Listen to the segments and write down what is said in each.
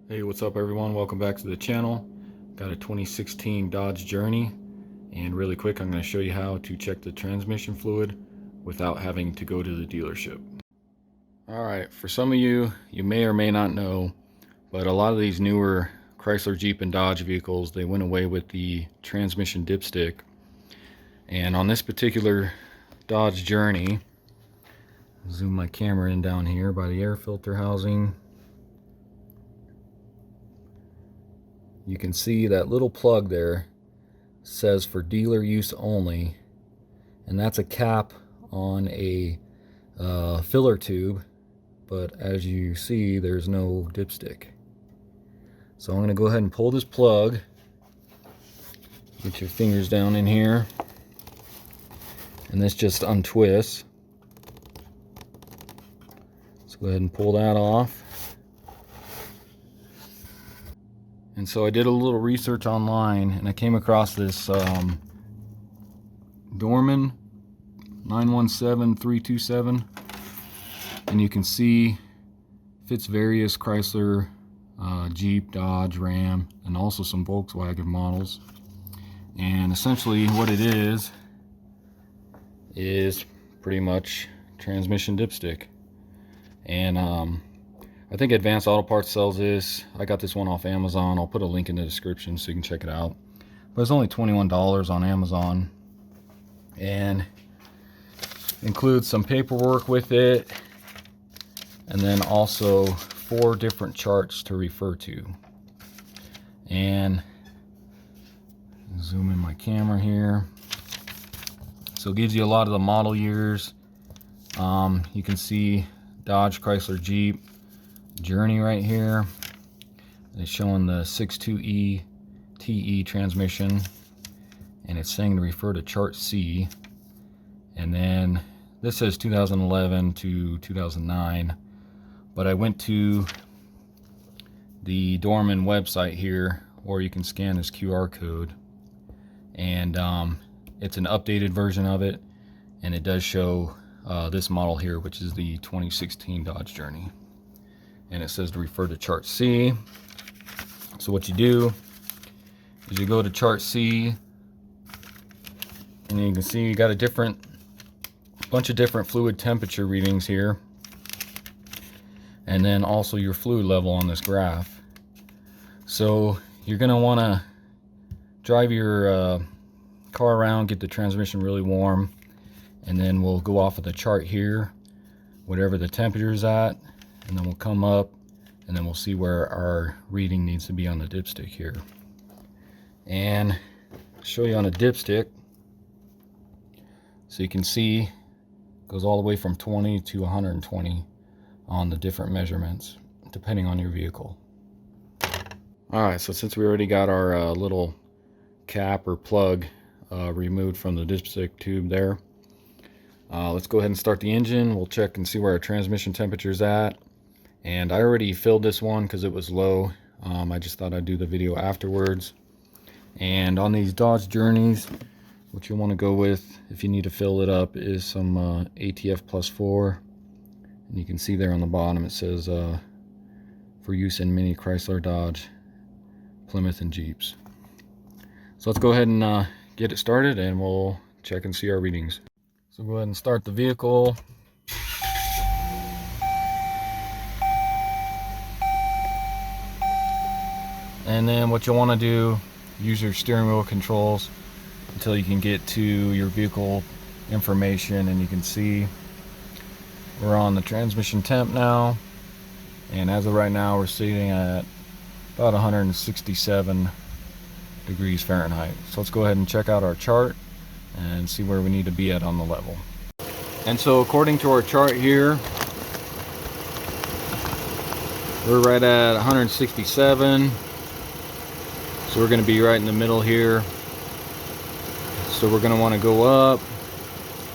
Hey, what's up everyone? Welcome back to the channel. Got a 2016 Dodge Journey, and really quick I'm going to show you how to check the transmission fluid without having to go to the dealership. Alright, for some of you may or may not know, but a lot of these newer Chrysler, Jeep, and Dodge vehicles, they went away with the transmission dipstick. And on this particular Dodge Journey, zoom my camera in down here by the air filter housing. You can see that little plug there says for dealer use only, and that's a cap on a filler tube, but as you see there's no dipstick. So I'm going to go ahead and pull this plug. Get your fingers down in here, and this just untwists. Let's go ahead and pull that off. And so I did a little research online, and I came across this Dorman 917327, and you can see fits various Chrysler, Jeep, Dodge, Ram, and also some Volkswagen models. And essentially what it is pretty much transmission dipstick. And I think Advanced Auto Parts sells this. I got this one off Amazon. I'll put a link in the description so you can check it out. But it's only $21 on Amazon, and includes some paperwork with it, and then also 4 different charts to refer to. And zoom in my camera here. So it gives you a lot of the model years. You can see Dodge, Chrysler, Jeep, Journey right here. It's showing the 62E TE transmission, and it's saying to refer to chart C. And then this says 2011 to 2009, but I went to the Dorman website here, or you can scan this QR code, and it's an updated version of it, and it does show this model here, which is the 2016 Dodge Journey. And it says to refer to chart C. So what you do is you go to chart C, and you can see you got a bunch of different fluid temperature readings here, and then also your fluid level on this graph. So you're going to want to drive your car around, get the transmission really warm, and then we'll go off of the chart here, whatever the temperature is at, and then we'll come up, and then we'll see where our reading needs to be on the dipstick here. And I'll show you on a dipstick, so you can see it goes all the way from 20 to 120 on the different measurements depending on your vehicle. Alright, so since we already got our little cap or plug removed from the dipstick tube there, let's go ahead and start the engine. We'll check and see where our transmission temperature is at. And I already filled this one because it was low. I just thought I'd do the video afterwards. And on these Dodge Journeys, what you want to go with if you need to fill it up is some ATF plus 4. And you can see there on the bottom it says for use in mini Chrysler, Dodge, Plymouth, and Jeeps. So let's go ahead and get it started, and we'll check and see our readings. So go ahead and start the vehicle. And then what you'll want to do, use your steering wheel controls until you can get to your vehicle information, and you can see we're on the transmission temp now, and as of right now we're sitting at about 167 degrees Fahrenheit. So let's go ahead and check out our chart and see where we need to be at on the level. And so according to our chart here, we're right at 167. So we're going to be right in the middle here. So we're going to want to go up,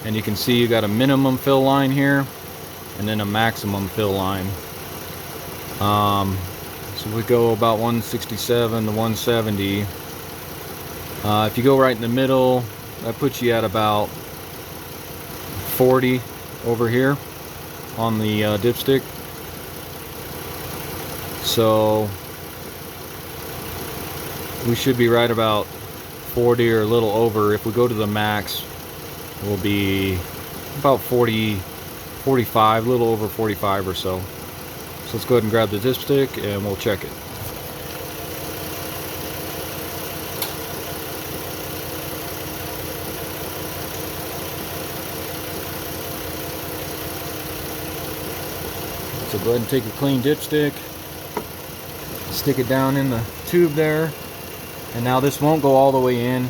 and you can see you got a minimum fill line here and then a maximum fill line. So we go about 167 to 170. If you go right in the middle, that puts you at about 40 over here on the dipstick. So we should be right about 40 or a little over. If we go to the max, we'll be about 40, 45, a little over 45 or so. So let's go ahead and grab the dipstick and we'll check it. So go ahead and take a clean dipstick, stick it down in the tube there, and now this won't go all the way in.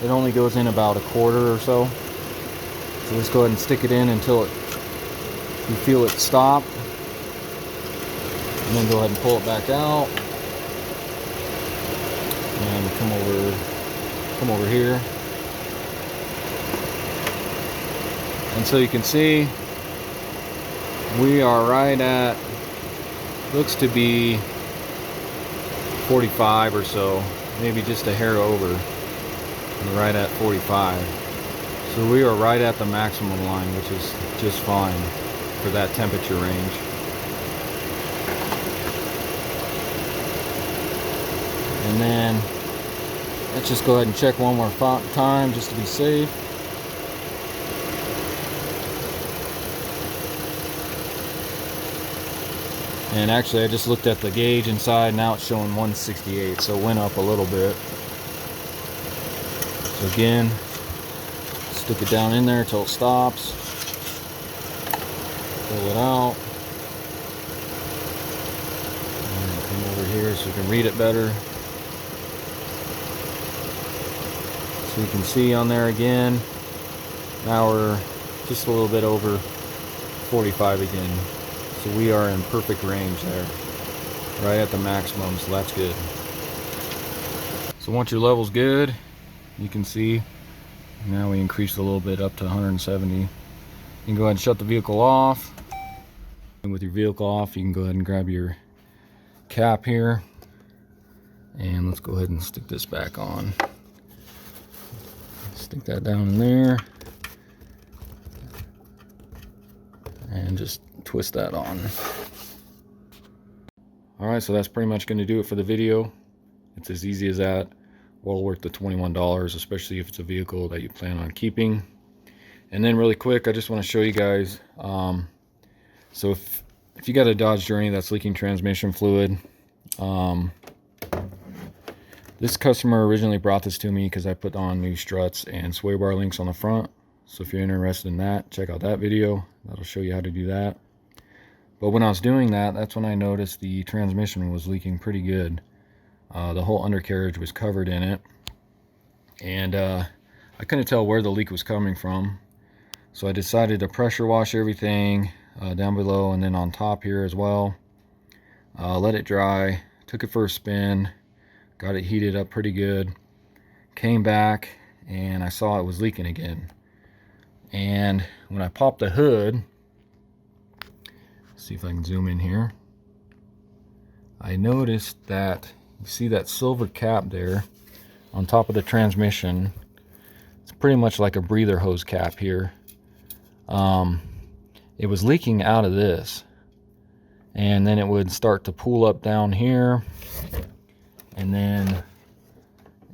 It only goes in about a quarter or so. So let's go ahead and stick it in until you feel it stop, and then go ahead and pull it back out, and come over here, and so you can see we are right at, looks to be 45 or so, maybe just a hair over. We're right at 45. So we are right at the maximum line, which is just fine for that temperature range. And then let's just go ahead and check one more time just to be safe. And actually I just looked at the gauge inside, now it's showing 168, so it went up a little bit. So again, stick it down in there until it stops. Pull it out. And come over here so you can read it better. So you can see on there again, now we're just a little bit over 45 again. So we are in perfect range there, right at the maximum, so that's good. So once your level's good, you can see now we increased a little bit up to 170. You can go ahead and shut the vehicle off. And with your vehicle off, you can go ahead and grab your cap here. And let's go ahead and stick this back on. Stick that down in there. And just twist that on. Alright, so that's pretty much going to do it for the video. It's as easy as that. Well worth the $21, especially if it's a vehicle that you plan on keeping. And then really quick, I just want to show you guys, so if you got a Dodge Journey that's leaking transmission fluid, this customer originally brought this to me because I put on new struts and sway bar links on the front. So if you're interested in that, check out that video. That'll show you how to do that. But when I was doing that, that's when I noticed the transmission was leaking pretty good. The whole undercarriage was covered in it. And I couldn't tell where the leak was coming from. So I decided to pressure wash everything down below and then on top here as well. Let it dry, took it for a spin, got it heated up pretty good. Came back and I saw it was leaking again. And when I popped the hood, see if I can zoom in here, I noticed that, you see that silver cap there on top of the transmission. It's pretty much like a breather hose cap here. It was leaking out of this, and then it would start to pool up down here, and then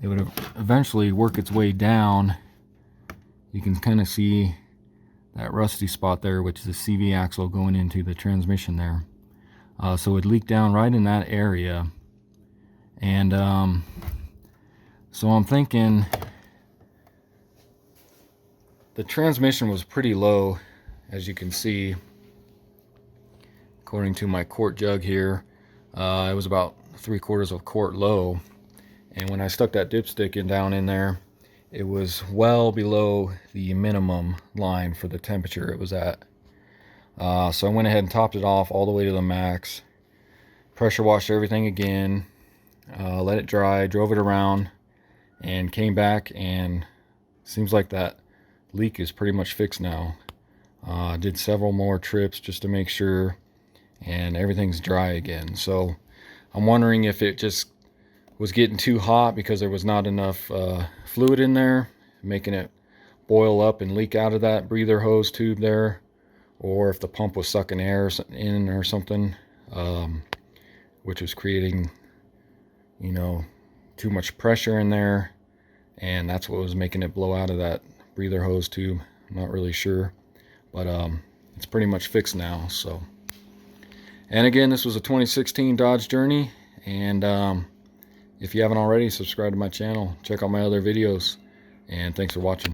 it would eventually work its way down. You can kind of see that rusty spot there, which is the CV axle going into the transmission there. So it leaked down right in that area. And so I'm thinking the transmission was pretty low, as you can see, according to my quart jug here. It was about 3/4 of a quart low. And when I stuck that dipstick down in there, it was well below the minimum line for the temperature it was at. So I went ahead and topped it off all the way to the max. Pressure washed everything again. Let it dry, drove it around, and came back, and seems like that leak is pretty much fixed now. Did several more trips just to make sure, and everything's dry again. So I'm wondering if it just was getting too hot because there was not enough fluid in there, making it boil up and leak out of that breather hose tube there, or if the pump was sucking air in or something, which was creating, you know, too much pressure in there, and that's what was making it blow out of that breather hose tube. I'm not really sure, but it's pretty much fixed now. So, and again, this was a 2016 Dodge Journey, and if you haven't already, subscribe to my channel, check out my other videos, and thanks for watching.